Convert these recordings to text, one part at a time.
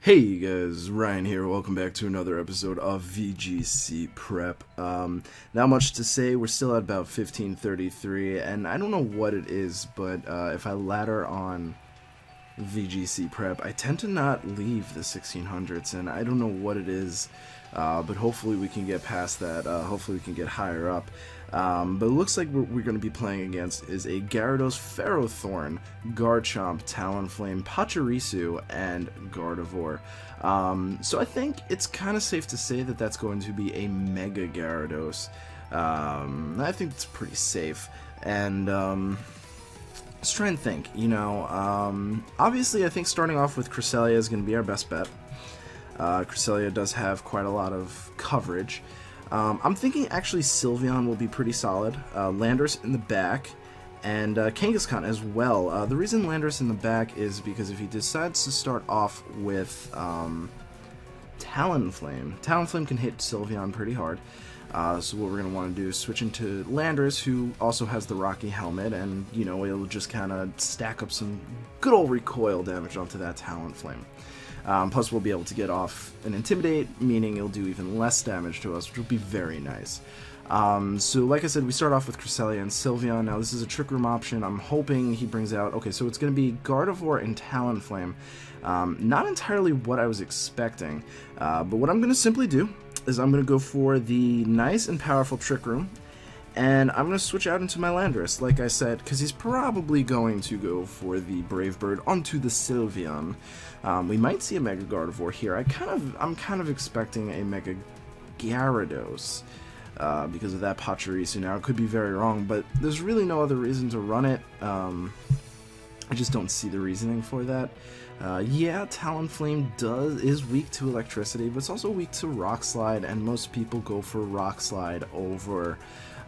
Hey guys, Ryan here. Welcome back to another episode of VGC Prep. Not much to say. We're still at about 1533, and I don't know what it is, but if I ladder on VGC Prep, I tend to not leave the 1600s, and I don't know what it is, but hopefully we can get past that. Hopefully we can get higher up. But it looks like what we're going to be playing against is a Gyarados, Ferrothorn, Garchomp, Talonflame, Pachirisu, and Gardevoir. So I think it's kind of safe to say that that's going to be a Mega Gyarados. I think it's pretty safe. And let's try and think. Obviously I think starting off with Cresselia is going to be our best bet. Cresselia does have quite a lot of coverage. I'm thinking actually Sylveon will be pretty solid, Landorus in the back, and Kangaskhan as well. The reason Landorus in the back is because if he decides to start off with Talonflame can hit Sylveon pretty hard. So what we're going to want to do is switch into Landorus, who also has the Rocky Helmet, and, it'll just kind of stack up some good old recoil damage onto that Talonflame. Plus we'll be able to get off an Intimidate, meaning it'll do even less damage to us, which will be very nice. So like I said, we start off with Cresselia and Sylveon. Now this is a Trick Room option. I'm hoping he brings out... Okay, so it's going to be Gardevoir and Talonflame. Not entirely what I was expecting, but what I'm going to simply do is I'm going to go for the nice and powerful Trick Room, and I'm going to switch out into my Landorus, like I said, because he's probably going to go for the Brave Bird onto the Sylveon. We might see a Mega Gardevoir here. I'm kind of expecting a Mega Gyarados because of that Pachirisu. Now, it could be very wrong, but there's really no other reason to run it. I just don't see the reasoning for that. Yeah, Talonflame is weak to electricity, but it's also weak to Rock Slide, and most people go for Rock Slide over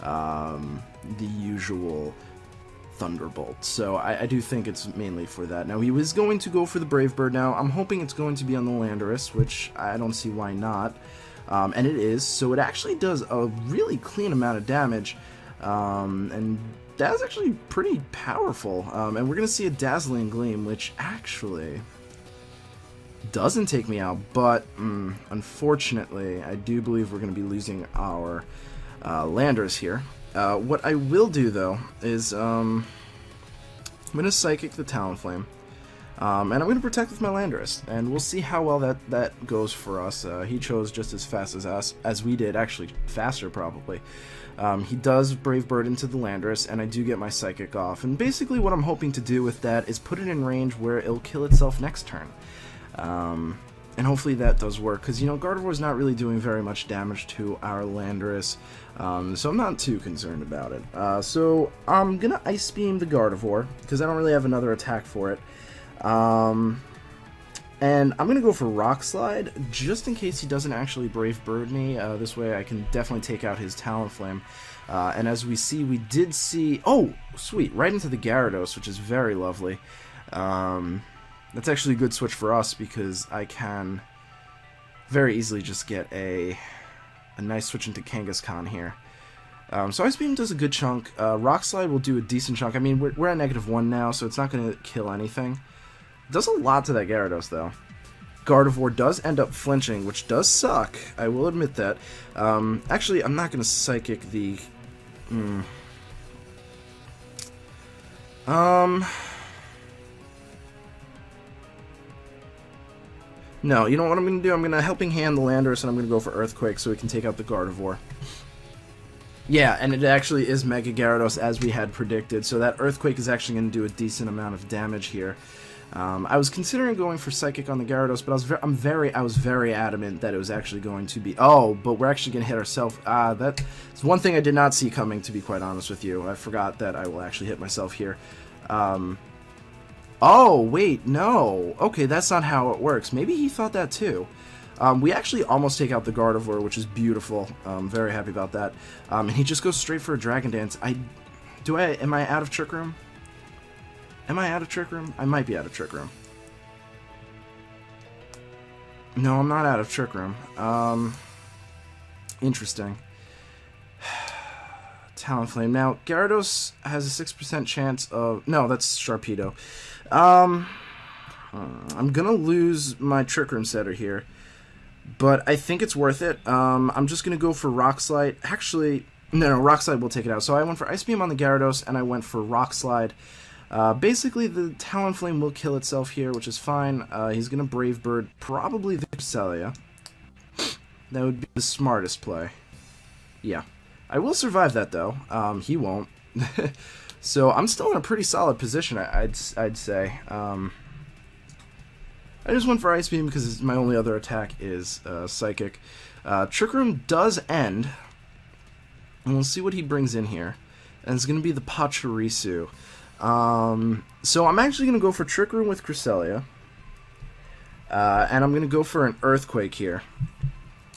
the usual Thunderbolt. So I do think it's mainly for that. Now, he was going to go for the Brave Bird. Now, I'm hoping it's going to be on the Landorus, which I don't see why not. And it is, so it actually does a really clean amount of damage, and that's actually pretty powerful. And we're going to see a Dazzling Gleam, which actually doesn't take me out, but unfortunately, I do believe we're going to be losing our Landorus here. What I will do, though, is I'm going to Psychic the Talonflame, and I'm going to Protect with my Landorus, and we'll see how well that goes for us. He chose just as fast as us, as we did, actually faster probably. He does Brave Bird into the Landorus, and I do get my Psychic off, and basically what I'm hoping to do with that is put it in range where it'll kill itself next turn. And hopefully that does work, because, Gardevoir is not really doing very much damage to our Landorus, so I'm not too concerned about it. So I'm going to Ice Beam the Gardevoir, because I don't really have another attack for it. And I'm going to go for Rock Slide, just in case he doesn't actually Brave Bird me. This way I can definitely take out his Talonflame. And as we see, we did see... Oh, sweet, right into the Gyarados, which is very lovely. That's actually a good switch for us, because I can very easily just get a nice switch into Kangaskhan here. So Ice Beam does a good chunk. Rock Slide will do a decent chunk. I mean, we're at -1 now, so it's not going to kill anything. Does a lot to that Gyarados, though. Gardevoir does end up flinching, which does suck. I will admit that. Actually, I'm not going to Psychic the... No, you know what I'm going to do? I'm going to Helping Hand the Landorus, and I'm going to go for Earthquake so we can take out the Gardevoir. Yeah, and it actually is Mega Gyarados as we had predicted, so that Earthquake is actually going to do a decent amount of damage here. I was considering going for Psychic on the Gyarados, but I was very adamant that it was actually going to be... Oh, but we're actually going to hit ourselves. That's one thing I did not see coming, to be quite honest with you. I forgot that I will actually hit myself here. Oh, wait, no. Okay, that's not how it works. Maybe he thought that too. We actually almost take out the Gardevoir, which is beautiful. I'm very happy about that. And he just goes straight for a Dragon Dance. Am I out of Trick Room? Am I out of Trick Room? I might be out of Trick Room. No, I'm not out of Trick Room. Interesting. Talonflame. Now, Gyarados has a 6% chance of... No, that's Sharpedo. I'm gonna lose my Trick Room setter here, but I think it's worth it. I'm just gonna go for Rock Slide. Actually, no, Rock Slide will take it out. So I went for Ice Beam on the Gyarados, and I went for Rock Slide. Basically, the Talonflame will kill itself here, which is fine. He's gonna Brave Bird, probably the Cresselia. That would be the smartest play. Yeah. I will survive that, though. He won't. So I'm still in a pretty solid position, I'd say. I just went for Ice Beam because my only other attack is Psychic. Trick Room does end, and we'll see what he brings in here. And it's going to be the Pachirisu. So I'm actually going to go for Trick Room with Cresselia. And I'm going to go for an Earthquake here.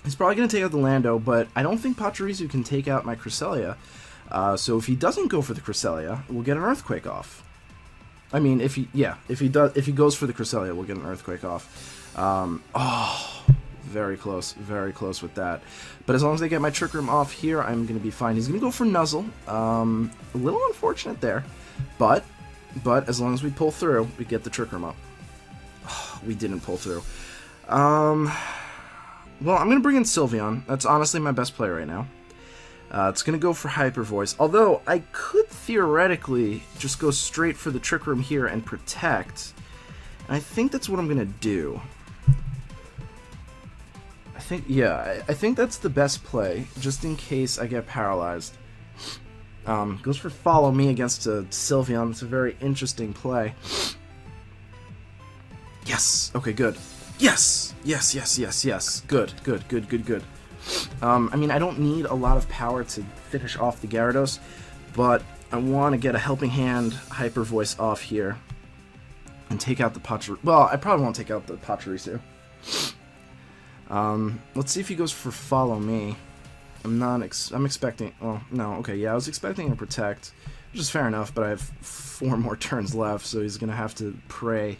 He's probably going to take out the Lando, but I don't think Pachirisu can take out my Cresselia. So if he doesn't go for the Cresselia, we'll get an Earthquake off. I mean, if he goes for the Cresselia, we'll get an Earthquake off. Oh, very close with that. But as long as I get my Trick Room off here, I'm going to be fine. He's going to go for Nuzzle. A little unfortunate there, but as long as we pull through, we get the Trick Room up. Oh, we didn't pull through. Well, I'm going to bring in Sylveon. That's honestly my best play right now. It's going to go for Hyper Voice, although I could theoretically just go straight for the Trick Room here and Protect, and I think that's what I'm going to do. I think that's the best play, just in case I get paralyzed. Goes for Follow Me against a Sylveon. It's a very interesting play. Yes! Okay, good. Yes! Yes. Good. I mean, I don't need a lot of power to finish off the Gyarados, but I want to get a Helping Hand Hyper Voice off here and take out the Pachirisu. Well, I probably won't take out the Pachirisu. Let's see if he goes for Follow Me. I'm expecting... Oh, no, okay, yeah, I was expecting a Protect, which is fair enough, but I have 4 more turns left, so he's going to have to pray.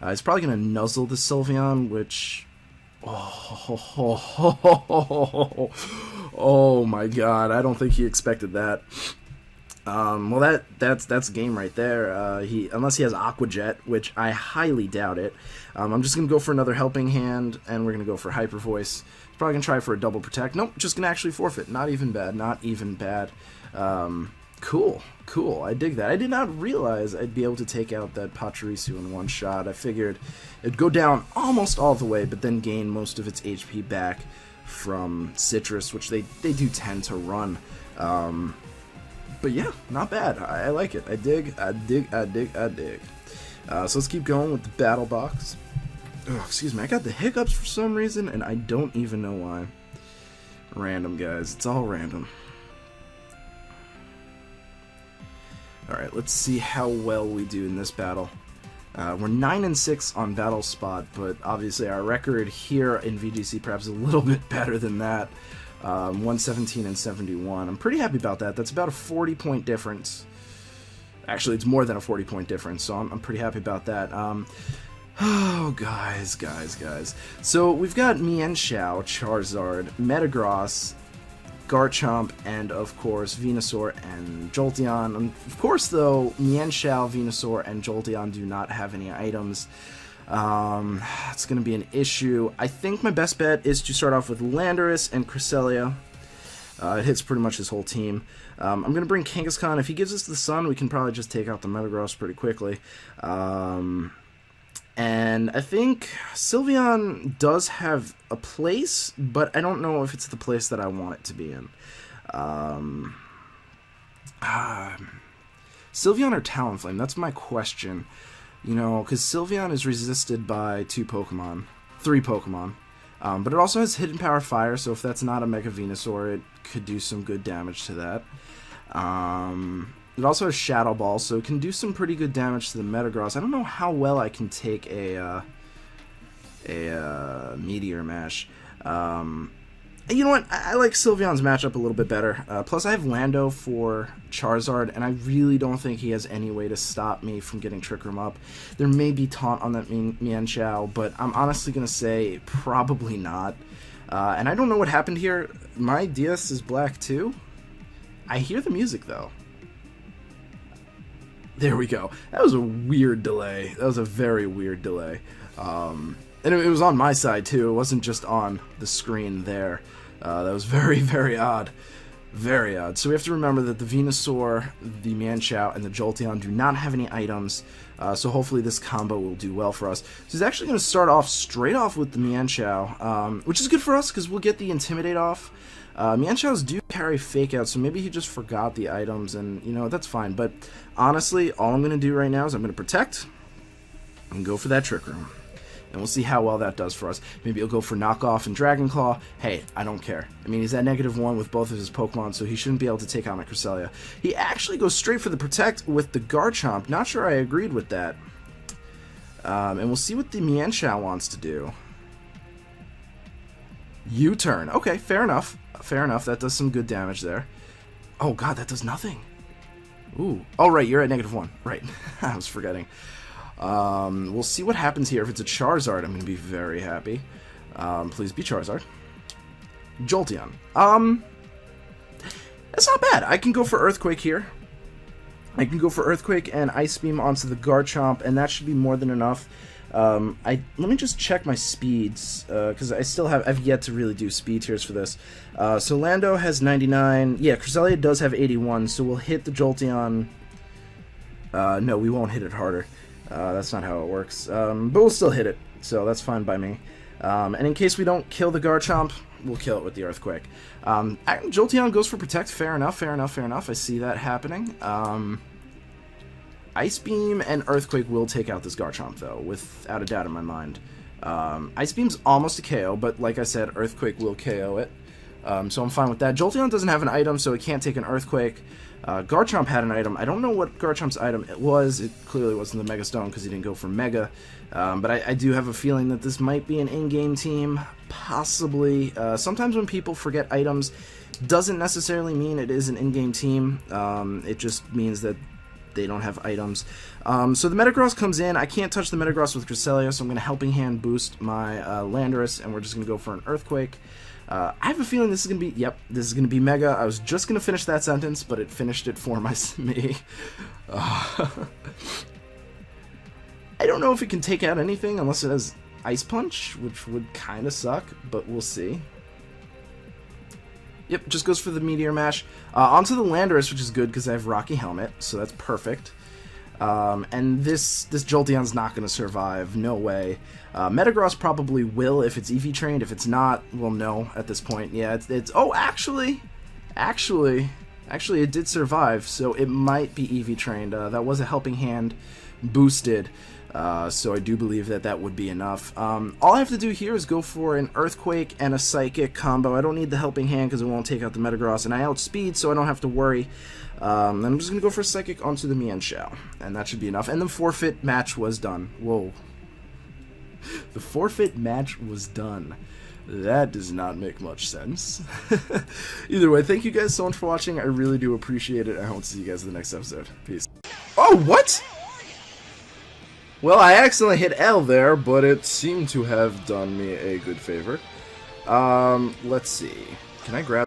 He's probably going to Nuzzle the Sylveon, which... Oh my god, I don't think he expected that. Well, that's game right there. Unless he has Aqua Jet, which I highly doubt it. I'm just going to go for another Helping Hand, and we're going to go for Hyper Voice. Probably going to try for a double Protect. Nope, just going to actually forfeit. Not even bad. Cool. I dig that. I did not realize I'd be able to take out that Pachirisu in one shot. I figured it'd go down almost all the way, but then gain most of its HP back from Citrus, which they do tend to run. But yeah, not bad. I like it. I dig. So let's keep going with the Battle Box. Oh, excuse me. I got the hiccups for some reason, and I don't even know why. Random, guys. It's all random. Alright, let's see how well we do in this battle. We're 9-6 on Battle Spot, but obviously our record here in VGC perhaps a little bit better than that. 117 and 71. I'm pretty happy about that. That's about a 40-point difference. Actually, it's more than a 40-point difference, so I'm pretty happy about that. Oh, guys. So we've got Mienshao, Charizard, Metagross, Garchomp, and of course Venusaur and Jolteon. Of course, though, Mienshao, Venusaur, and Jolteon do not have any items. It's going to be an issue. I think my best bet is to start off with Landorus and Cresselia. It hits pretty much his whole team. I'm going to bring Kangaskhan. If he gives us the Sun, we can probably just take out the Metagross pretty quickly. And I think Sylveon does have a place, but I don't know if it's the place that I want it to be in. Sylveon or Talonflame? That's my question. You know, because Sylveon is resisted by 3 Pokemon. But it also has Hidden Power Fire, so if that's not a Mega Venusaur, it could do some good damage to that. It also has Shadow Ball, so it can do some pretty good damage to the Metagross. I don't know how well I can take a Meteor Mash. You know what? I like Sylveon's matchup a little bit better. Plus, I have Lando for Charizard, and I really don't think he has any way to stop me from getting Trick Room up. There may be Taunt on that Mienshao, but I'm honestly going to say probably not. And I don't know what happened here. My DS is black too. I hear the music, though. There we go. That was a weird delay. That was a very weird delay. And it was on my side, too. It wasn't just on the screen there. That was very, very odd. Very odd. So we have to remember that the Venusaur, the Manchow, and the Jolteon do not have any items. So hopefully this combo will do well for us. So he's actually going to start off straight off with the Manchow, which is good for us because we'll get the Intimidate off. Manchows do carry Fake Out, so maybe he just forgot the items, and, you know, that's fine. But honestly, all I'm going to do right now is I'm going to Protect and go for that Trick Room. And we'll see how well that does for us. Maybe he'll go for Knockoff and Dragon Claw. Hey, I don't care. I mean, he's at -1 with both of his Pokemon, so he shouldn't be able to take out my Cresselia. He actually goes straight for the Protect with the Garchomp. Not sure I agreed with that. And we'll see what the Mienshao wants to do. U-turn. Okay, fair enough. Fair enough. That does some good damage there. Oh, God, that does nothing. Ooh. Oh, right, you're at -1. Right. I was forgetting. We'll see what happens here. If it's a Charizard, I'm going to be very happy. Please be Charizard. Jolteon. That's not bad. I can go for Earthquake here. I can go for Earthquake and Ice Beam onto the Garchomp, and that should be more than enough. Let me just check my speeds, because I've yet to really do speed tiers for this. So Lando has 99. Yeah, Cresselia does have 81, so we'll hit the Jolteon. No, we won't hit it harder. That's not how it works. But we'll still hit it, so that's fine by me. And in case we don't kill the Garchomp, we'll kill it with the Earthquake. Jolteon goes for Protect. Fair enough, fair enough, fair enough. I see that happening. Ice Beam and Earthquake will take out this Garchomp, though, without a doubt in my mind. Ice Beam's almost a KO, but like I said, Earthquake will KO it. So I'm fine with that. Jolteon doesn't have an item, so it can't take an Earthquake. Garchomp had an item. I don't know what Garchomp's item it was. It clearly wasn't the Mega Stone because he didn't go for Mega. But I do have a feeling that this might be an in-game team. Possibly. Sometimes when people forget items, doesn't necessarily mean it is an in-game team. It just means that they don't have items. So the Metagross comes in. I can't touch the Metagross with Cresselia, so I'm going to Helping Hand boost my Landorus, and we're just going to go for an Earthquake. I have a feeling this is going to be, yep, this is going to be Mega. I was just going to finish that sentence, but it finished it for me. I don't know if it can take out anything unless it has Ice Punch, which would kind of suck, but we'll see. Yep, just goes for the Meteor Mash. Onto the Landorus, which is good because I have Rocky Helmet, so that's perfect. And this Jolteon's not going to survive, no way. Metagross probably will if it's EV trained. If it's not, well, no at this point. Yeah, it's oh, actually, it did survive, so it might be EV trained. That was a Helping Hand boosted, so I do believe that would be enough. All I have to do here is go for an Earthquake and a Psychic combo. I don't need the Helping Hand because it won't take out the Metagross, and I outspeed, so I don't have to worry. Then I'm just going to go for Psychic onto the Mienshao, and that should be enough. And the forfeit match was done. Whoa. The forfeit match was done. That does not make much sense. Either way, thank you guys so much for watching. I really do appreciate it. I hope to see you guys in the next episode. Peace. Oh, what? Well, I accidentally hit L there, but it seemed to have done me a good favor. Let's see. Can I grab...